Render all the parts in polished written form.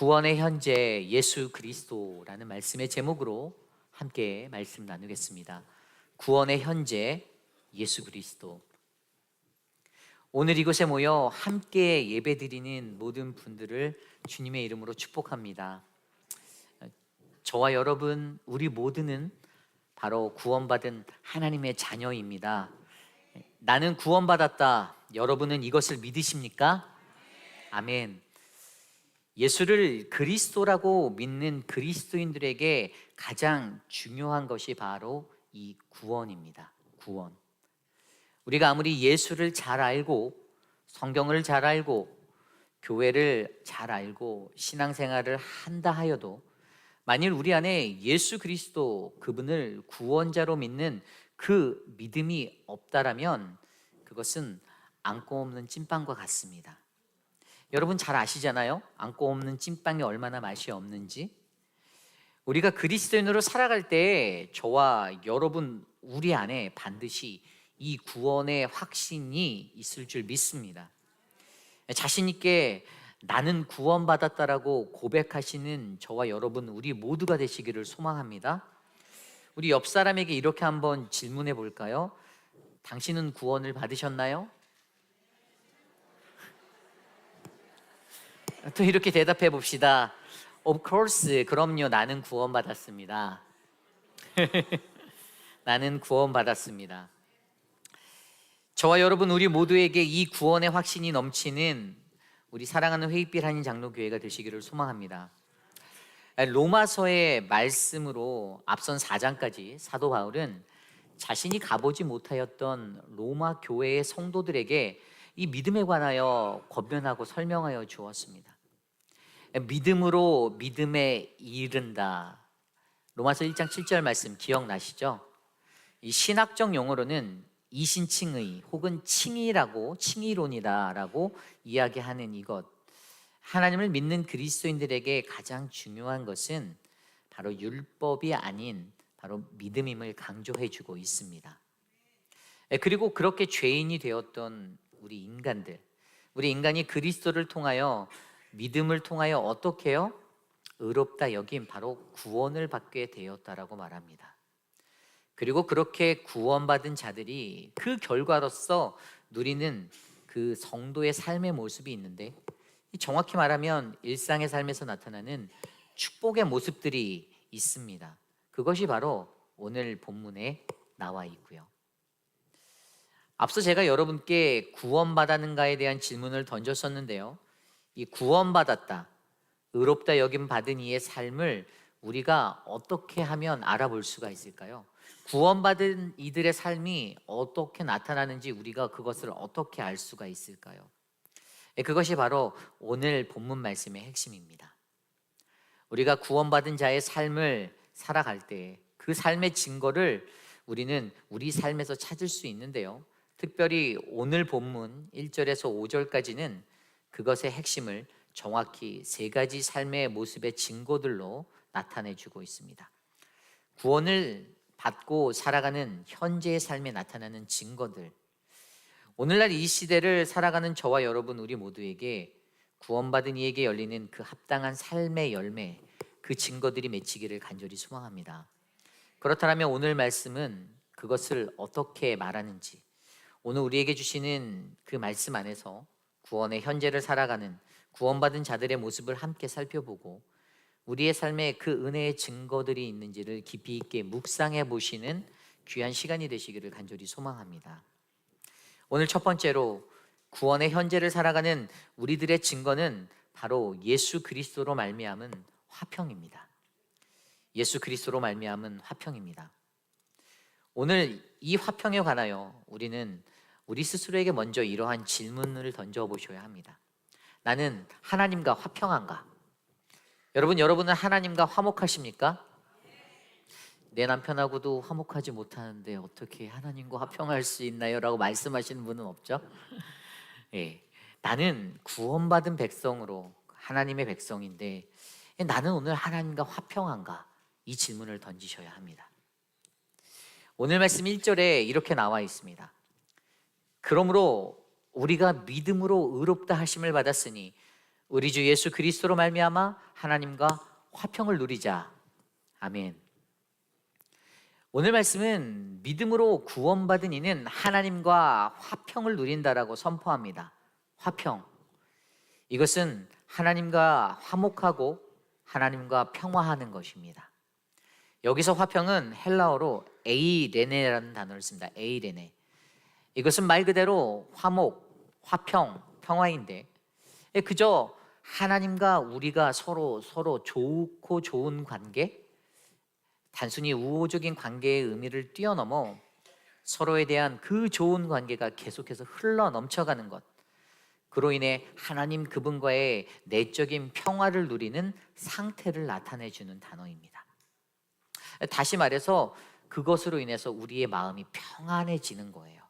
구원의 현재 예수 그리스도라는 말씀의 제목으로 함께 말씀 나누겠습니다. 구원의 현재 예수 그리스도. 오늘 이곳에 모여 함께 예배드리는 모든 분들을 주님의 이름으로 축복합니다. 저와 여러분, 우리 모두는 바로 구원받은 하나님의 자녀입니다. 나는 구원받았다. 여러분은 이것을 믿으십니까? 아멘. 예수를 그리스도라고 믿는 그리스도인들에게 가장 중요한 것이 바로 이 구원입니다. 구원. 우리가 아무리 예수를 잘 알고 성경을 잘 알고 교회를 잘 알고 신앙생활을 한다 하여도 만일 우리 안에 예수 그리스도 그분을 구원자로 믿는 그 믿음이 없다라면 그것은 안고 없는 찐빵과 같습니다. 여러분 잘 아시잖아요. 안고 없는 찐빵이 얼마나 맛이 없는지. 우리가 그리스도인으로 살아갈 때 저와 여러분 우리 안에 반드시 이 구원의 확신이 있을 줄 믿습니다. 자신 있게 나는 구원받았다라고 고백하시는 저와 여러분 우리 모두가 되시기를 소망합니다. 우리 옆 사람에게 이렇게 한번 질문해 볼까요? 당신은 구원을 받으셨나요? 또 이렇게 대답해 봅시다. Of course, 그럼요. 나는 구원받았습니다. 나는 구원받았습니다. 저와 여러분 우리 모두에게 이 구원의 확신이 넘치는 우리 사랑하는 회의빛 한인 장로교회가 되시기를 소망합니다. 로마서의 말씀으로 앞선 4장까지 사도 바울은 자신이 가보지 못하였던 로마 교회의 성도들에게 이 믿음에 관하여 권면하고 설명하여 주었습니다. 믿음으로 믿음에 이른다. 로마서 1장 7절 말씀 기억나시죠? 이 신학적 용어로는 이신칭의 혹은 칭의라고 칭의론이다라고 이야기하는 이것. 하나님을 믿는 그리스도인들에게 가장 중요한 것은 바로 율법이 아닌 바로 믿음임을 강조해 주고 있습니다. 그리고 그렇게 죄인이 되었던 우리 인간이 그리스도를 통하여 믿음을 통하여 어떻게 해요? 의롭다 여김 바로 구원을 받게 되었다라고 말합니다. 그리고 그렇게 구원받은 자들이 그 결과로서 누리는 그 성도의 삶의 모습이 있는데 정확히 말하면 일상의 삶에서 나타나는 축복의 모습들이 있습니다. 그것이 바로 오늘 본문에 나와 있고요. 앞서 제가 여러분께 구원받았는가에 대한 질문을 던졌었는데요. 이 구원받았다, 의롭다 여김 받은 이의 삶을 우리가 어떻게 하면 알아볼 수가 있을까요? 구원받은 이들의 삶이 어떻게 나타나는지 우리가 그것을 어떻게 알 수가 있을까요? 그것이 바로 오늘 본문 말씀의 핵심입니다. 우리가 구원받은 자의 삶을 살아갈 때 그 삶의 증거를 우리는 우리 삶에서 찾을 수 있는데요. 특별히 오늘 본문 1절에서 5절까지는 그것의 핵심을 정확히 세 가지 삶의 모습의 증거들로 나타내주고 있습니다. 구원을 받고 살아가는 현재의 삶에 나타나는 증거들. 오늘날 이 시대를 살아가는 저와 여러분 우리 모두에게 구원받은 이에게 열리는 그 합당한 삶의 열매, 그 증거들이 맺히기를 간절히 소망합니다. 그렇다면 오늘 말씀은 그것을 어떻게 말하는지, 오늘 우리에게 주시는 그 말씀 안에서 구원의 현재를 살아가는 구원받은 자들의 모습을 함께 살펴보고 우리의 삶에 그 은혜의 증거들이 있는지를 깊이 있게 묵상해 보시는 귀한 시간이 되시기를 간절히 소망합니다. 오늘 첫 번째로 구원의 현재를 살아가는 우리들의 증거는 바로 예수 그리스도로 말미암은 화평입니다. 예수 그리스도로 말미암은 화평입니다. 오늘 이 화평에 관하여 우리는 우리 스스로에게 먼저 이러한 질문을 던져보셔야 합니다. 나는 하나님과 화평한가? 여러분은 하나님과 화목하십니까? 내 남편하고도 화목하지 못하는데 어떻게 하나님과 화평할 수 있나요? 라고 말씀하시는 분은 없죠? 예, 나는 구원받은 백성으로 하나님의 백성인데 나는 오늘 하나님과 화평한가? 이 질문을 던지셔야 합니다. 오늘 말씀 1절에 이렇게 나와 있습니다. 그러므로 우리가 믿음으로 의롭다 하심을 받았으니 우리 주 예수 그리스도로 말미암아 하나님과 화평을 누리자. 아멘. 오늘 말씀은 믿음으로 구원받은 이는 하나님과 화평을 누린다라고 선포합니다. 화평. 이것은 하나님과 화목하고 하나님과 평화하는 것입니다. 여기서 화평은 헬라어로 에이레네라는 단어를 씁니다. 에이레네. 이것은 말 그대로 화목, 화평, 평화인데 그저 하나님과 우리가 서로 좋고 좋은 관계, 단순히 우호적인 관계의 의미를 뛰어넘어 서로에 대한 그 좋은 관계가 계속해서 흘러 넘쳐가는 것, 그로 인해 하나님 그분과의 내적인 평화를 누리는 상태를 나타내주는 단어입니다. 다시 말해서 그것으로 인해서 우리의 마음이 평안해지는 거예요.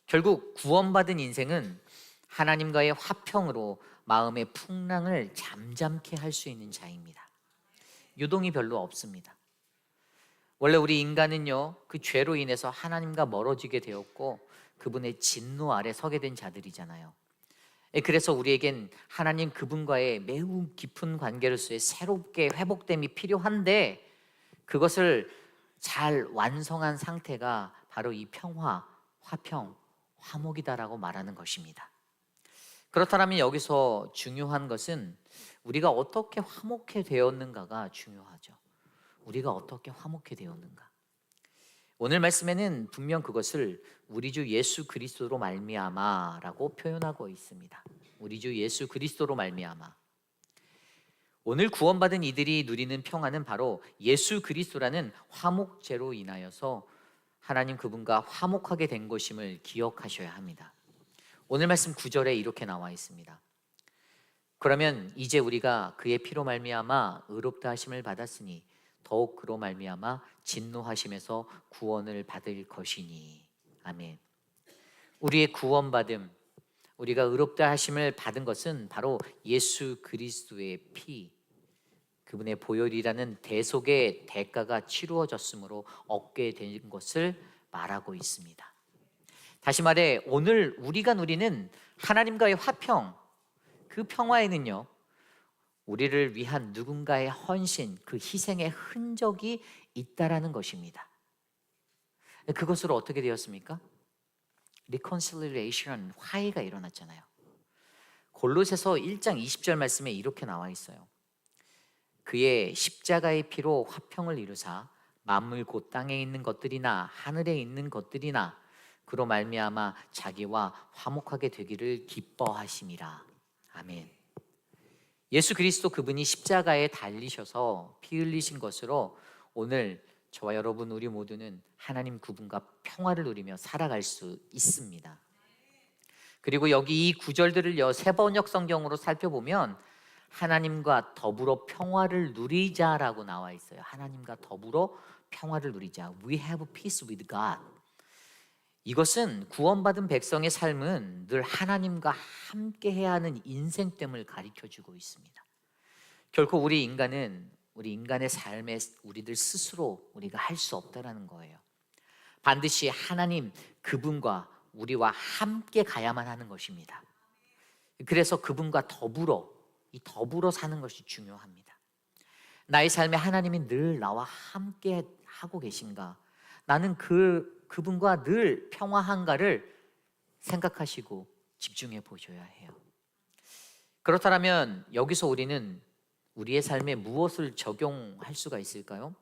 결국 구원받은 인생은 하나님과의 화평으로 마음의 풍랑을 잠잠케 할 수 있는 자입니다. 유동이 별로 없습니다. 원래 우리 인간은요, 그 죄로 인해서 하나님과 멀어지게 되었고 그분의 진노 아래 서게 된 자들이잖아요. 그래서 우리에겐 하나님 그분과의 매우 깊은 관계로서의 새롭게 회복됨이 필요한데, 그것을 잘 완성한 상태가 바로 이 평화, 화평, 화목이다라고 말하는 것입니다. 그렇다면 여기서 중요한 것은 우리가 어떻게 화목해 되었는가가 중요하죠. 우리가 어떻게 화목해 되었는가. 오늘 말씀에는 분명 그것을 우리 주 예수 그리스도로 말미암아라고 표현하고 있습니다. 우리 주 예수 그리스도로 말미암아. 오늘 구원받은 이들이 누리는 평안은 바로 예수 그리스도라는 화목제로 인하여서 하나님 그분과 화목하게 된 것임을 기억하셔야 합니다. 오늘 말씀 9절에 이렇게 나와 있습니다. 그러면 이제 우리가 그의 피로 말미암아 의롭다 하심을 받았으니 더욱 그로 말미암아 진노하심에서 구원을 받을 것이니. 아멘. 우리의 구원받음, 우리가 의롭다 하심을 받은 것은 바로 예수 그리스도의 피, 그분의 보혈이라는 대속의 대가가 치루어졌으므로 얻게 된 것을 말하고 있습니다. 다시 말해 오늘 우리가 누리는 하나님과의 화평, 그 평화에는요, 우리를 위한 누군가의 헌신, 그 희생의 흔적이 있다라는 것입니다. 그것으로 어떻게 되었습니까? reconciliation, 화해가 일어났잖아요. 골로새서 1장 20절 말씀에 이렇게 나와 있어요. 그의 십자가의 피로 화평을 이루사 만물 곧 땅에 있는 것들이나 하늘에 있는 것들이나 그로 말미암아 자기와 화목하게 되기를 기뻐하심이라. 아멘. 예수 그리스도 그분이 십자가에 달리셔서 피 흘리신 것으로 오늘 저와 여러분 우리 모두는 하나님 그분과 평화를 누리며 살아갈 수 있습니다. 그리고 여기 이 구절들을 세 번역 성경으로 살펴보면 하나님과 더불어 평화를 누리자라고 나와 있어요. 하나님과 더불어 평화를 누리자. We have peace with God. 이것은 구원받은 백성의 삶은 늘 하나님과 함께 해야 하는 인생됨을 가르쳐주고 있습니다. 결코 우리 인간의 삶에 우리들 스스로 우리가 할 수 없다라는 거예요. 반드시 하나님 그분과 우리와 함께 가야만 하는 것입니다. 그래서 그분과 더불어 사는 것이 중요합니다. 나의 삶에 하나님이 늘 나와 함께 하고 계신가? 나는 그분과 늘 평화한가를 생각하시고 집중해 보셔야 해요. 그렇다면 여기서 우리는 우리의 삶에 무엇을 적용할 수가 있을까요?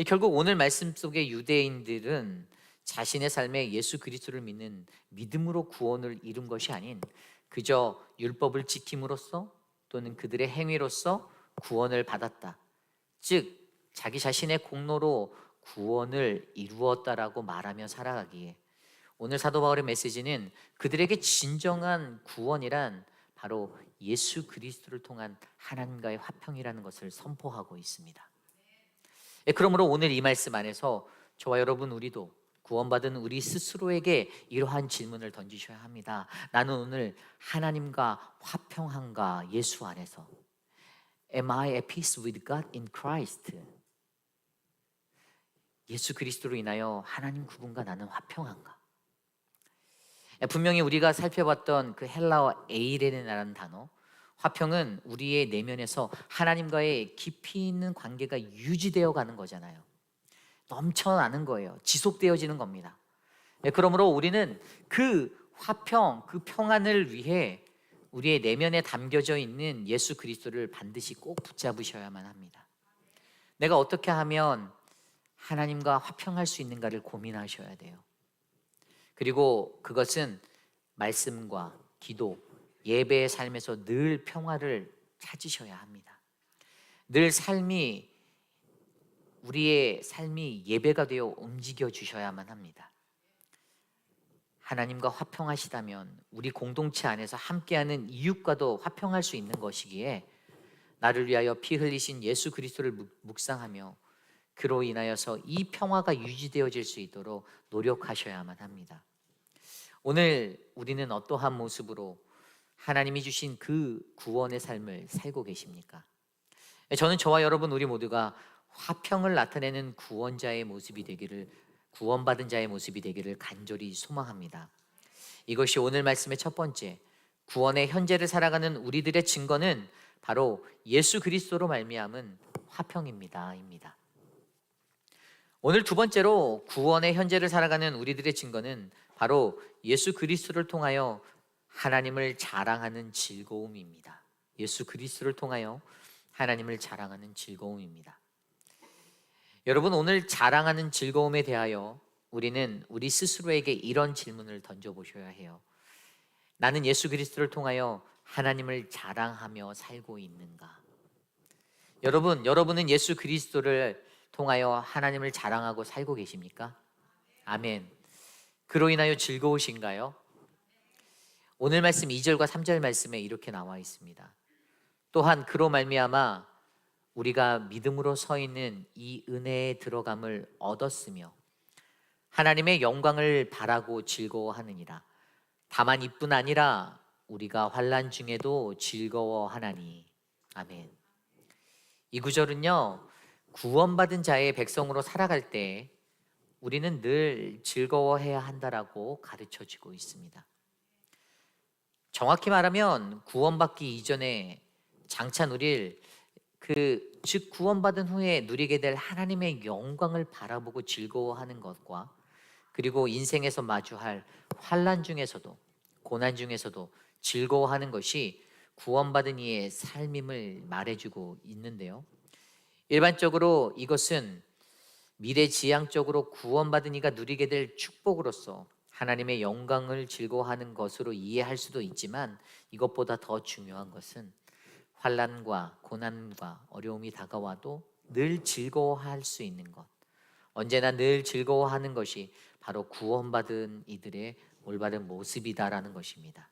결국 오늘 말씀 속의 유대인들은 자신의 삶에 예수 그리스도를 믿는 믿음으로 구원을 이룬 것이 아닌 그저 율법을 지킴으로써 또는 그들의 행위로써 구원을 받았다. 즉 자기 자신의 공로로 구원을 이루었다라고 말하며 살아가기에 오늘 사도 바울의 메시지는 그들에게 진정한 구원이란 바로 예수 그리스도를 통한 하나님과의 화평이라는 것을 선포하고 있습니다. 그러므로 오늘 이 말씀 안에서 저와 여러분 우리도 구원받은 우리 스스로에게 이러한 질문을 던지셔야 합니다. 나는 오늘 하나님과 화평한가? 예수 안에서. Am I at peace with God in Christ? 예수 그리스도로 인하여 하나님 그분과 나는 화평한가? 분명히 우리가 살펴봤던 그 헬라어 에이레네라는 단어, 화평은 우리의 내면에서 하나님과의 깊이 있는 관계가 유지되어 가는 거잖아요. 넘쳐나는 거예요. 지속되어지는 겁니다. 그러므로 우리는 그 화평, 그 평안을 위해 우리의 내면에 담겨져 있는 예수 그리스도를 반드시 꼭 붙잡으셔야만 합니다. 내가 어떻게 하면 하나님과 화평할 수 있는가를 고민하셔야 돼요. 그리고 그것은 말씀과 기도, 예배의 삶에서 늘 평화를 찾으셔야 합니다. 늘 우리의 삶이 예배가 되어 움직여 주셔야만 합니다. 하나님과 화평하시다면 우리 공동체 안에서 함께하는 이웃과도 화평할 수 있는 것이기에 나를 위하여 피 흘리신 예수 그리스도를 묵상하며 그로 인하여서 이 평화가 유지되어질 수 있도록 노력하셔야만 합니다. 오늘 우리는 어떠한 모습으로 하나님이 주신 그 구원의 삶을 살고 계십니까? 저는 저와 여러분 우리 모두가 화평을 나타내는 구원받은 자의 모습이 되기를 간절히 소망합니다. 이것이 오늘 말씀의 첫 번째, 구원의 현재를 살아가는 우리들의 증거는 바로 예수 그리스도로 말미암은 화평입니다. 오늘 두 번째로 구원의 현재를 살아가는 우리들의 증거는 바로 예수 그리스도를 통하여 하나님을 자랑하는 즐거움입니다. 예수 그리스도를 통하여 하나님을 자랑하는 즐거움입니다. 여러분, 오늘 자랑하는 즐거움에 대하여 우리는 우리 스스로에게 이런 질문을 던져보셔야 해요. 나는 예수 그리스도를 통하여 하나님을 자랑하며 살고 있는가? 여러분은 예수 그리스도를 통하여 하나님을 자랑하고 살고 계십니까? 아멘. 그로 인하여 즐거우신가요? 오늘 말씀 2절과 3절 말씀에 이렇게 나와 있습니다. 또한 그로 말미암아 우리가 믿음으로 서 있는 이 은혜에 들어감을 얻었으며 하나님의 영광을 바라고 즐거워하느니라. 다만 이뿐 아니라 우리가 환난 중에도 즐거워하나니. 아멘. 이 구절은요, 구원받은 자의 백성으로 살아갈 때 우리는 늘 즐거워해야 한다라고 가르쳐주고 있습니다. 정확히 말하면 구원받기 이전에 장차 누릴 즉 구원받은 후에 누리게 될 하나님의 영광을 바라보고 즐거워하는 것과 그리고 인생에서 마주할 환난 중에서도 고난 중에서도 즐거워하는 것이 구원받은 이의 삶임을 말해주고 있는데요. 일반적으로 이것은 미래지향적으로 구원받은 이가 누리게 될 축복으로서 하나님의 영광을 즐거워하는 것으로 이해할 수도 있지만 이것보다 더 중요한 것은 환난과 고난과 어려움이 다가와도 늘 즐거워할 수 있는 것, 언제나 늘 즐거워하는 것이 바로 구원받은 이들의 올바른 모습이다라는 것입니다.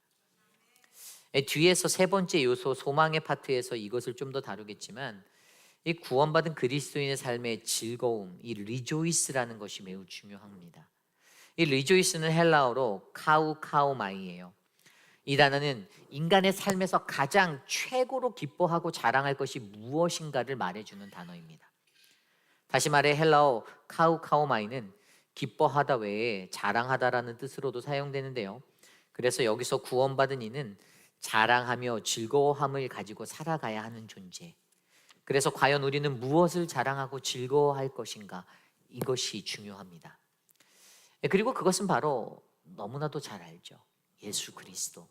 뒤에서 세 번째 요소 소망의 파트에서 이것을 좀 더 다루겠지만 이 구원받은 그리스도인의 삶의 즐거움, 이 리조이스라는 것이 매우 중요합니다. 이 리조이스는 헬라어로 카우카우마이예요. 이 단어는 인간의 삶에서 가장 최고로 기뻐하고 자랑할 것이 무엇인가를 말해주는 단어입니다. 다시 말해 헬라어 카우카우마이는 기뻐하다 외에 자랑하다라는 뜻으로도 사용되는데요. 그래서 여기서 구원받은 이는 자랑하며 즐거워함을 가지고 살아가야 하는 존재. 그래서 과연 우리는 무엇을 자랑하고 즐거워할 것인가? 이것이 중요합니다. 그리고 그것은 바로 너무나도 잘 알죠. 예수 그리스도.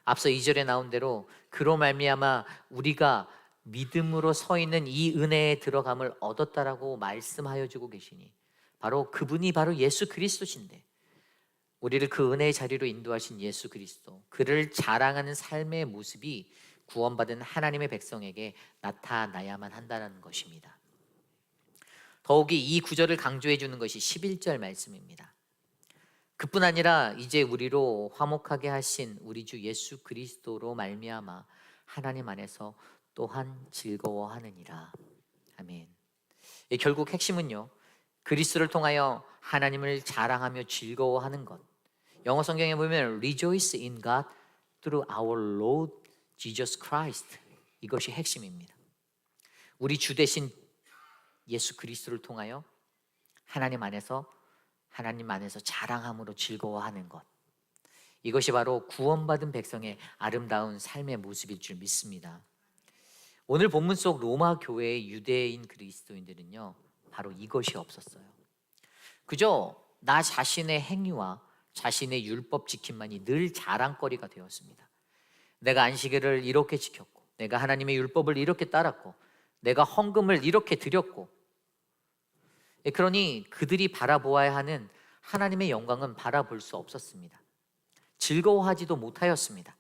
앞서 2절에 나온 대로 그로 말미암아 우리가 믿음으로 서 있는 이 은혜에 들어감을 얻었다라고 말씀하여 주고 계시니 바로 그분이 바로 예수 그리스도신데 우리를 그 은혜의 자리로 인도하신 예수 그리스도, 그를 자랑하는 삶의 모습이 구원받은 하나님의 백성에게 나타나야만 한다는 것입니다. 더욱이 이 구절을 강조해 주는 것이 11절 말씀입니다. 그뿐 아니라 이제 우리로 화목하게 하신 우리 주 예수 그리스도로 말미암아 하나님 안에서 또한 즐거워하느니라. 아멘. 결국 핵심은요, 그리스도를 통하여 하나님을 자랑하며 즐거워하는 것. 영어 성경에 보면 rejoice in God through our Lord Jesus Christ. 이것이 핵심입니다. 우리 주 대신 예수 그리스도를 통하여 하나님 안에서 자랑함으로 즐거워하는 것. 이것이 바로 구원받은 백성의 아름다운 삶의 모습일 줄 믿습니다. 오늘 본문 속 로마 교회의 유대인 그리스도인들은요, 바로 이것이 없었어요. 그저 나 자신의 행위와 자신의 율법 지킴만이 늘 자랑거리가 되었습니다. 내가 안식일을 이렇게 지켰고, 내가 하나님의 율법을 이렇게 따랐고, 내가 헌금을 이렇게 드렸고, 그러니 그들이 바라보아야 하는 하나님의 영광은 바라볼 수 없었습니다. 즐거워하지도 못하였습니다.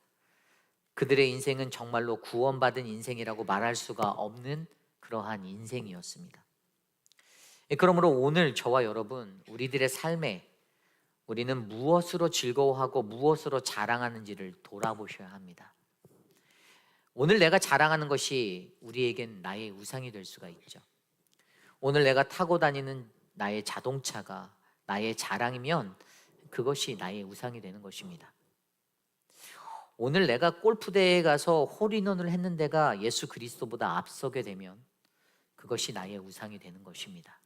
그들의 인생은 정말로 구원받은 인생이라고 말할 수가 없는 그러한 인생이었습니다. 그러므로 오늘 저와 여러분, 우리들의 삶에 우리는 무엇으로 즐거워하고 무엇으로 자랑하는지를 돌아보셔야 합니다. 오늘 내가 자랑하는 것이 우리에겐 나의 우상이 될 수가 있죠. 오늘 내가 타고 다니는 나의 자동차가 나의 자랑이면 그것이 나의 우상이 되는 것입니다. 오늘 내가 골프대회에 가서 홀인원을 했는 데가 예수 그리스도보다 앞서게 되면 그것이 나의 우상이 되는 것입니다.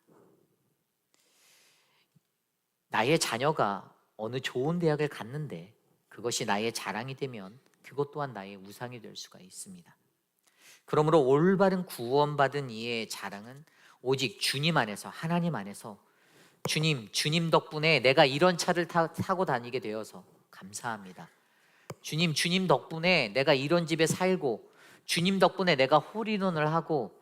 나의 자녀가 어느 좋은 대학을 갔는데 그것이 나의 자랑이 되면 그것 또한 나의 우상이 될 수가 있습니다. 그러므로 올바른 구원받은 이의 자랑은 오직 주님 안에서, 하나님 안에서, 주님 덕분에 내가 이런 차를 타고 다니게 되어서 감사합니다. 주님 덕분에 내가 이런 집에 살고, 주님 덕분에 내가 홀인원을 하고,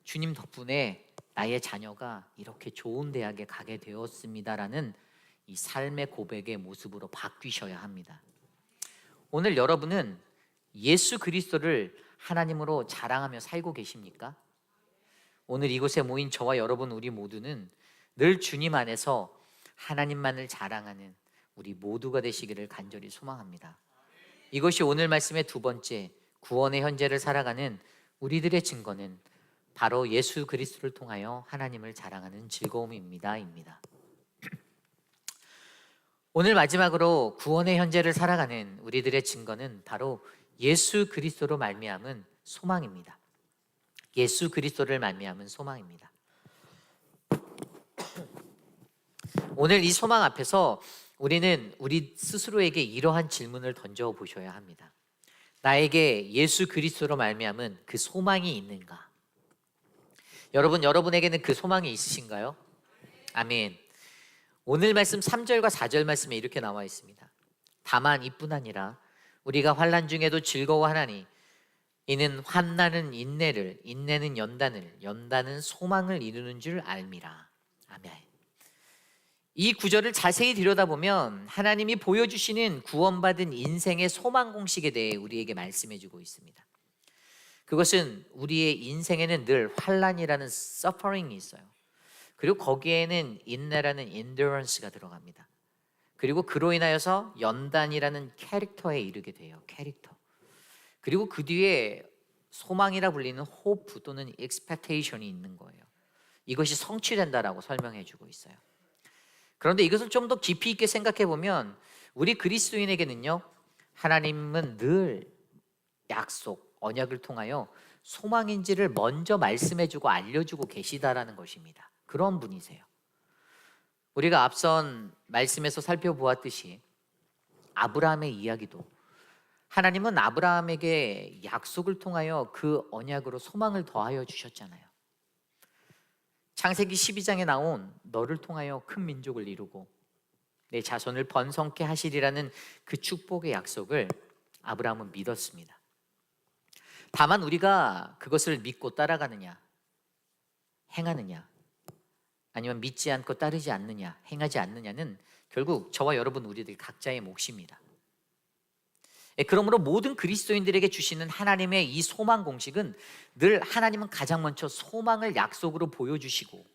주님 덕분에 나의 자녀가 이렇게 좋은 대학에 가게 되었습니다라는 이 삶의 고백의 모습으로 바뀌셔야 합니다. 오늘 여러분은 예수 그리스도를 하나님으로 자랑하며 살고 계십니까? 오늘 이곳에 모인 저와 여러분, 우리 모두는 늘 주님 안에서 하나님만을 자랑하는 우리 모두가 되시기를 간절히 소망합니다. 이것이 오늘 말씀의 두 번째, 구원의 현재를 살아가는 우리들의 증거는 바로 예수 그리스도를 통하여 하나님을 자랑하는 즐거움입니다. 오늘 마지막으로 구원의 현재를 살아가는 우리들의 증거는 바로 예수 그리스도로 말미암은 소망입니다. 예수 그리스도를 말미암은 소망입니다. 오늘 이 소망 앞에서 우리는 우리 스스로에게 이러한 질문을 던져 보셔야 합니다. 나에게 예수 그리스도로 말미암은 그 소망이 있는가? 여러분에게는 그 소망이 있으신가요? 아멘. 오늘 말씀 3절과 4절 말씀에 이렇게 나와 있습니다. 다만 이뿐 아니라 우리가 환난 중에도 즐거워하나니 이는 환난은 인내를, 인내는 연단을, 연단은 소망을 이루는 줄 알미라. 아멘. 이 구절을 자세히 들여다보면 하나님이 보여주시는 구원받은 인생의 소망 공식에 대해 우리에게 말씀해주고 있습니다. 그것은 우리의 인생에는 늘 환난이라는 suffering이 있어요. 그리고 거기에는 인내라는 endurance가 들어갑니다. 그리고 그로 인하여서 연단이라는 캐릭터에 이르게 돼요. 캐릭터. 그리고 그 뒤에 소망이라 불리는 hope 또는 expectation이 있는 거예요. 이것이 성취된다라고 설명해주고 있어요. 그런데 이것을 좀 더 깊이 있게 생각해 보면 우리 그리스도인에게는요, 하나님은 늘 약속, 언약을 통하여 소망인지를 먼저 말씀해주고 알려주고 계시다라는 것입니다. 그런 분이세요. 우리가 앞선 말씀에서 살펴보았듯이 아브라함의 이야기도 하나님은 아브라함에게 약속을 통하여 그 언약으로 소망을 더하여 주셨잖아요. 창세기 12장에 나온 너를 통하여 큰 민족을 이루고 내 자손을 번성케 하시리라는 그 축복의 약속을 아브라함은 믿었습니다. 다만 우리가 그것을 믿고 따라가느냐, 행하느냐, 아니면 믿지 않고 따르지 않느냐, 행하지 않느냐는 결국 저와 여러분 우리들 각자의 몫입니다. 그러므로 모든 그리스도인들에게 주시는 하나님의 이 소망 공식은 늘 하나님은 가장 먼저 소망을 약속으로 보여주시고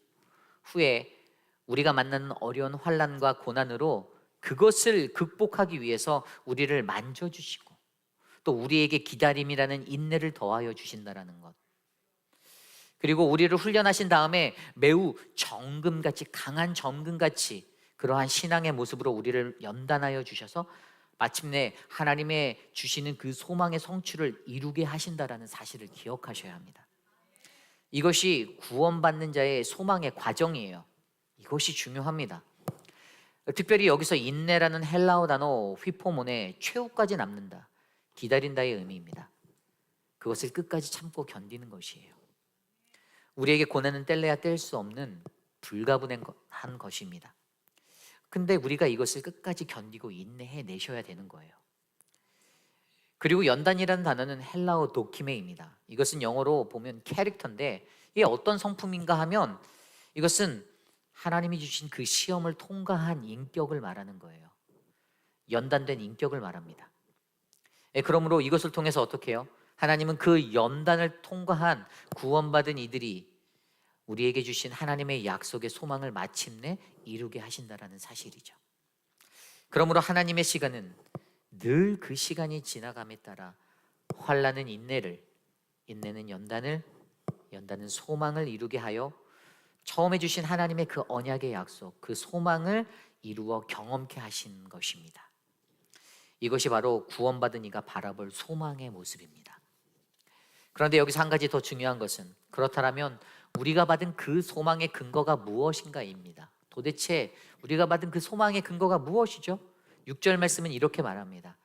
후에 우리가 만나는 어려운 환난과 고난으로 그것을 극복하기 위해서 우리를 만져주시고 또 우리에게 기다림이라는 인내를 더하여 주신다라는 것, 그리고 우리를 훈련하신 다음에 매우 정금같이, 강한 정금같이 그러한 신앙의 모습으로 우리를 연단하여 주셔서 마침내 하나님의 주시는 그 소망의 성취를 이루게 하신다라는 사실을 기억하셔야 합니다. 이것이 구원받는 자의 소망의 과정이에요. 이것이 중요합니다. 특별히 여기서 인내라는 헬라어 단어 휘포몬에 최후까지 남는다, 기다린다의 의미입니다. 그것을 끝까지 참고 견디는 것이에요. 우리에게 고난은 뗄래야 뗄 수 없는 불가분한 것입니다. 근데 우리가 이것을 끝까지 견디고 인내해 내셔야 되는 거예요. 그리고 연단이라는 단어는 헬라어 도키메입니다. 이것은 영어로 보면 캐릭터인데, 이게 어떤 성품인가 하면 이것은 하나님이 주신 그 시험을 통과한 인격을 말하는 거예요. 연단된 인격을 말합니다. 그러므로 이것을 통해서 어떻게 해요? 하나님은 그 연단을 통과한 구원받은 이들이 우리에게 주신 하나님의 약속의 소망을 마침내 이루게 하신다라는 사실이죠. 그러므로 하나님의 시간은 늘 그 시간이 지나감에 따라 환난은 인내를, 인내는 연단을, 연단은 소망을 이루게 하여 처음에 주신 하나님의 그 언약의 약속, 그 소망을 이루어 경험케 하신 것입니다. 이것이 바로 구원받은 이가 바라볼 소망의 모습입니다. 그런데 여기서 한 가지 더 중요한 것은, 그렇다면 우리가 받은 그 소망의 근거가 무엇인가입니다. 도대체 우리가 받은 그 소망의 근거가 무엇이죠? 6절 말씀은 이렇게 말합니다.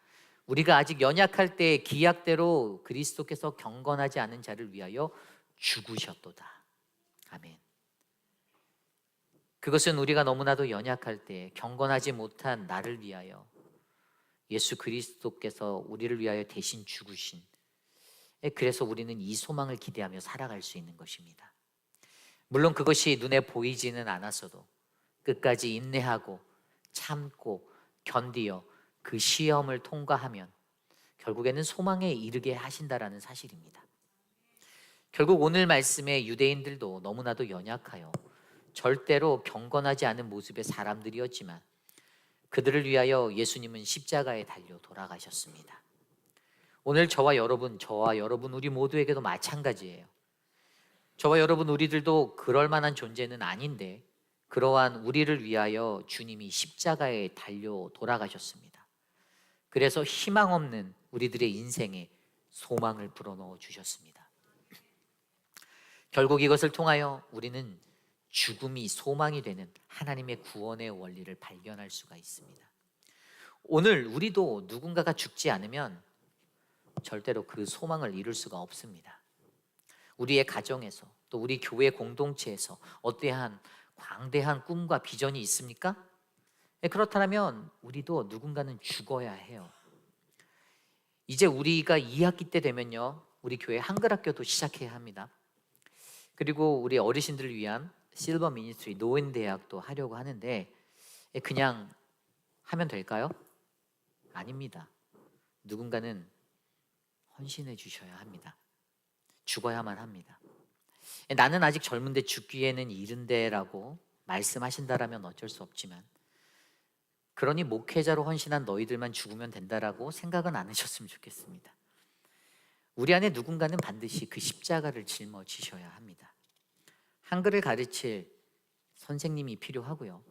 우리가 아직 연약할 때 기약대로 그리스도께서 경건하지 않은 자를 위하여 죽으셨도다. 아멘. 그것은 우리가 너무나도 연약할 때 경건하지 못한 나를 위하여 예수 그리스도께서 우리를 위하여 대신 죽으신, 그래서 우리는 이 소망을 기대하며 살아갈 수 있는 것입니다. 물론 그것이 눈에 보이지는 않았어도 끝까지 인내하고 참고 견디어 그 시험을 통과하면 결국에는 소망에 이르게 하신다라는 사실입니다. 결국 오늘 말씀의 유대인들도 너무나도 연약하여 절대로 경건하지 않은 모습의 사람들이었지만 그들을 위하여 예수님은 십자가에 달려 돌아가셨습니다. 오늘 저와 여러분 우리 모두에게도 마찬가지예요. 저와 여러분 우리들도 그럴 만한 존재는 아닌데 그러한 우리를 위하여 주님이 십자가에 달려 돌아가셨습니다. 그래서 희망 없는 우리들의 인생에 소망을 불어넣어 주셨습니다. 결국 이것을 통하여 우리는 죽음이 소망이 되는 하나님의 구원의 원리를 발견할 수가 있습니다. 오늘 우리도 누군가가 죽지 않으면 절대로 그 소망을 이룰 수가 없습니다. 우리의 가정에서 또 우리 교회 공동체에서 어떠한 광대한 꿈과 비전이 있습니까? 그렇다면 우리도 누군가는 죽어야 해요. 이제 우리가 2학기 때 되면요, 우리 교회 한글학교도 시작해야 합니다. 그리고 우리 어르신들을 위한 실버 미니스트리 노인대학도 하려고 하는데 그냥 하면 될까요? 아닙니다. 누군가는 헌신해 주셔야 합니다. 죽어야만 합니다. 나는 아직 젊은데 죽기에는 이른데 라고 말씀하신다라면 어쩔 수 없지만, 그러니 목회자로 헌신한 너희들만 죽으면 된다라고 생각은 안 하셨으면 좋겠습니다. 우리 안에 누군가는 반드시 그 십자가를 짊어지셔야 합니다. 한글을 가르칠 선생님이 필요하고요,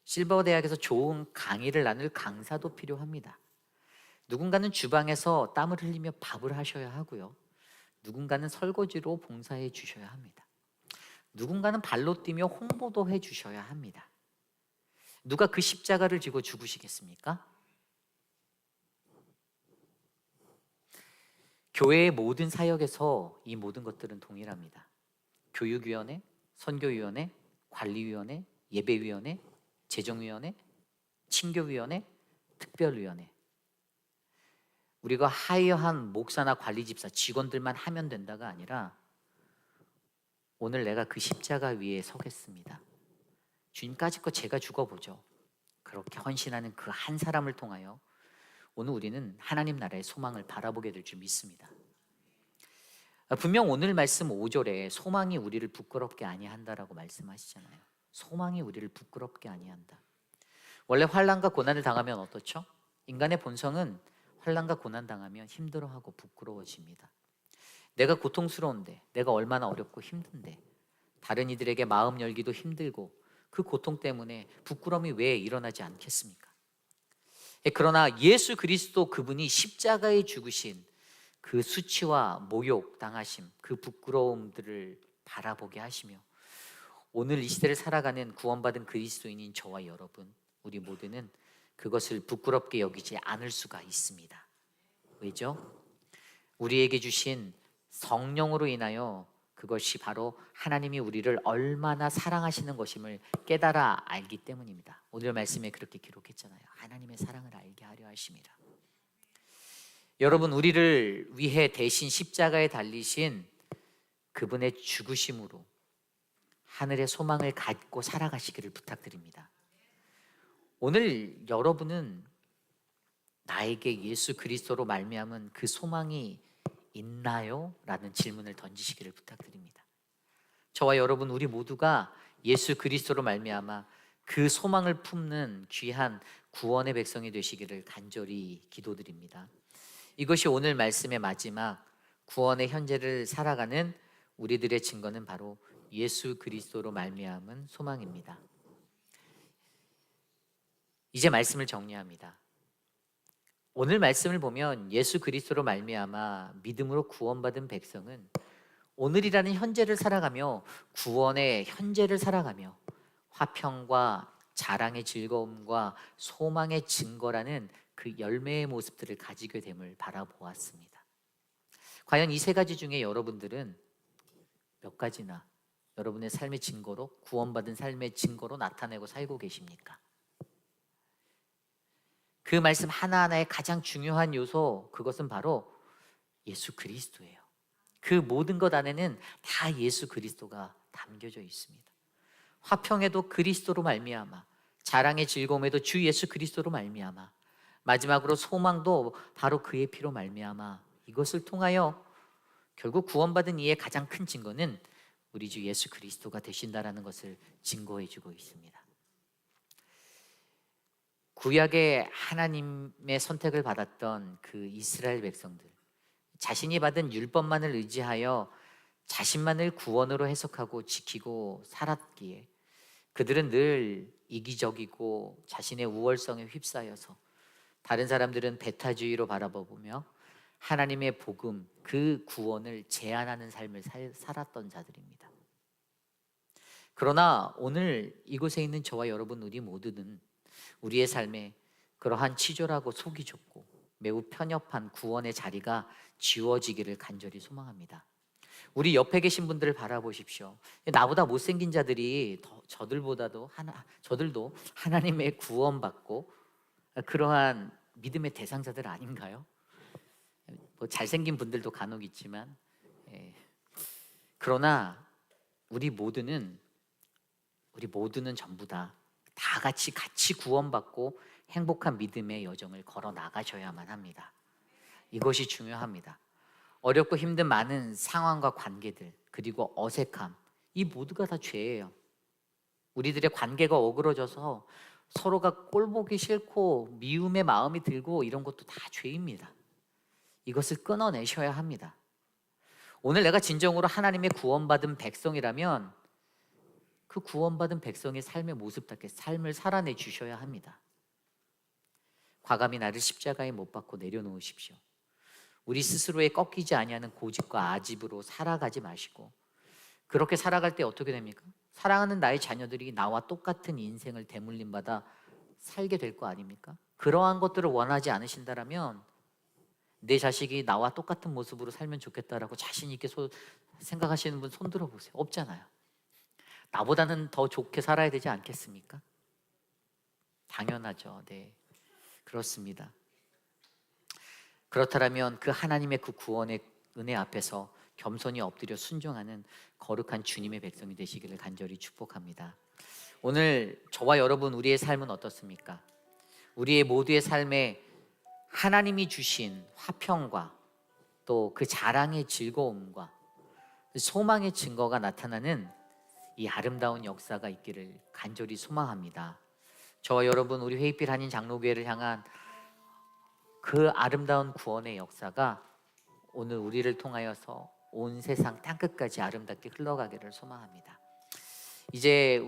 실버 대학에서 좋은 강의를 나눌 강사도 필요합니다. 누군가는 주방에서 땀을 흘리며 밥을 하셔야 하고요, 누군가는 설거지로 봉사해 주셔야 합니다. 누군가는 발로 뛰며 홍보도 해 주셔야 합니다. 누가 그 십자가를 지고 죽으시겠습니까? 교회의 모든 사역에서 이 모든 것들은 동일합니다. 교육위원회, 선교위원회, 관리위원회, 예배위원회, 재정위원회, 친교위원회, 특별위원회. 우리가 하이어한 목사나 관리집사, 직원들만 하면 된다가 아니라 오늘 내가 그 십자가 위에 서겠습니다. 주님까지 제가 죽어보죠. 그렇게 헌신하는 그 한 사람을 통하여 오늘 우리는 하나님 나라의 소망을 바라보게 될 줄 믿습니다. 분명 오늘 말씀 5절에 소망이 우리를 부끄럽게 아니한다라고 말씀하시잖아요. 소망이 우리를 부끄럽게 아니한다. 원래 환난과 고난을 당하면 어떻죠? 인간의 본성은 환난과 고난 당하면 힘들어하고 부끄러워집니다. 내가 고통스러운데, 내가 얼마나 어렵고 힘든데 다른 이들에게 마음 열기도 힘들고 그 고통 때문에 부끄러움이 왜 일어나지 않겠습니까? 그러나 예수 그리스도 그분이 십자가에 죽으신 그 수치와 모욕 당하심, 그 부끄러움들을 바라보게 하시며 오늘 이 시대를 살아가는 구원받은 그리스도인인 저와 여러분, 우리 모두는 그것을 부끄럽게 여기지 않을 수가 있습니다. 왜죠? 우리에게 주신 성령으로 인하여 그것이 바로 하나님이 우리를 얼마나 사랑하시는 것임을 깨달아 알기 때문입니다. 오늘 말씀에 그렇게 기록했잖아요. 하나님의 사랑을 알게 하려 하심이라. 여러분, 우리를 위해 대신 십자가에 달리신 그분의 죽으심으로 하늘의 소망을 갖고 살아가시기를 부탁드립니다. 오늘 여러분은 나에게 예수 그리스도로 말미암은 그 소망이 있나요? 라는 질문을 던지시기를 부탁드립니다. 저와 여러분 우리 모두가 예수 그리스도로 말미암아 그 소망을 품는 귀한 구원의 백성이 되시기를 간절히 기도드립니다. 이것이 오늘 말씀의 마지막 구원의 현재를 살아가는 우리들의 증거는 바로 예수 그리스도로 말미암은 소망입니다. 이제 말씀을 정리합니다. 오늘 말씀을 보면 예수 그리스도로 말미암아 믿음으로 구원받은 백성은 오늘이라는 현재를 살아가며 구원의 현재를 살아가며 화평과 자랑의 즐거움과 소망의 증거라는 그 열매의 모습들을 가지게 됨을 바라보았습니다. 과연 이 세 가지 중에 여러분들은 몇 가지나 여러분의 삶의 증거로, 구원받은 삶의 증거로 나타내고 살고 계십니까? 그 말씀 하나하나의 가장 중요한 요소, 그것은 바로 예수 그리스도예요. 그 모든 것 안에는 다 예수 그리스도가 담겨져 있습니다. 화평에도 그리스도로 말미암아, 자랑의 즐거움에도 주 예수 그리스도로 말미암아, 마지막으로 소망도 바로 그의 피로 말미암아, 이것을 통하여 결국 구원받은 이의 가장 큰 증거는 우리 주 예수 그리스도가 되신다라는 것을 증거해주고 있습니다. 구약의 하나님의 선택을 받았던 그 이스라엘 백성들, 자신이 받은 율법만을 의지하여 자신만을 구원으로 해석하고 지키고 살았기에 그들은 늘 이기적이고 자신의 우월성에 휩싸여서 다른 사람들은 배타주의로 바라보며 하나님의 복음, 그 구원을 제한하는 삶을 살았던 자들입니다. 그러나 오늘 이곳에 있는 저와 여러분 우리 모두는 우리의 삶에 그러한 치졸하고 속이 좁고 매우 편협한 구원의 자리가 지워지기를 간절히 소망합니다. 우리 옆에 계신 분들을 바라보십시오. 나보다 못생긴 자들이 저들도 하나님의 구원받고 그러한 믿음의 대상자들 아닌가요? 잘생긴 분들도 간혹 있지만, 그러나 우리 모두는 전부 다 같이 구원받고 행복한 믿음의 여정을 걸어 나가셔야만 합니다. 이것이 중요합니다. 어렵고 힘든 많은 상황과 관계들, 그리고 어색함, 이 모두가 다 죄예요. 우리들의 관계가 어그러져서 서로가 꼴보기 싫고 미움의 마음이 들고 이런 것도 다 죄입니다. 이것을 끊어내셔야 합니다. 오늘 내가 진정으로 하나님의 구원받은 백성이라면 그 구원받은 백성의 삶의 모습답게 삶을 살아내 주셔야 합니다. 과감히 나를 십자가에 못 박고 내려놓으십시오. 우리 스스로에 꺾이지 아니하는 고집과 아집으로 살아가지 마시고, 그렇게 살아갈 때 어떻게 됩니까? 사랑하는 나의 자녀들이 나와 똑같은 인생을 대물림 받아 살게 될 거 아닙니까? 그러한 것들을 원하지 않으신다면 내 자식이 나와 똑같은 모습으로 살면 좋겠다라고 자신 있게 생각하시는 분 손 들어보세요. 없잖아요. 나보다는 더 좋게 살아야 되지 않겠습니까? 당연하죠. 네, 그렇습니다. 그렇다면 그 하나님의 그 구원의 은혜 앞에서 겸손히 엎드려 순종하는 거룩한 주님의 백성이 되시기를 간절히 축복합니다. 오늘 저와 여러분 우리의 삶은 어떻습니까? 우리의 모두의 삶에 하나님이 주신 화평과 또 그 자랑의 즐거움과 소망의 증거가 나타나는 이 아름다운 역사가 있기를 간절히 소망합니다. 저와 여러분 우리 회의필 한인 장로교회를 향한 그 아름다운 구원의 역사가 오늘 우리를 통하여서 온 세상 땅끝까지 아름답게 흘러가기를 소망합니다. 이제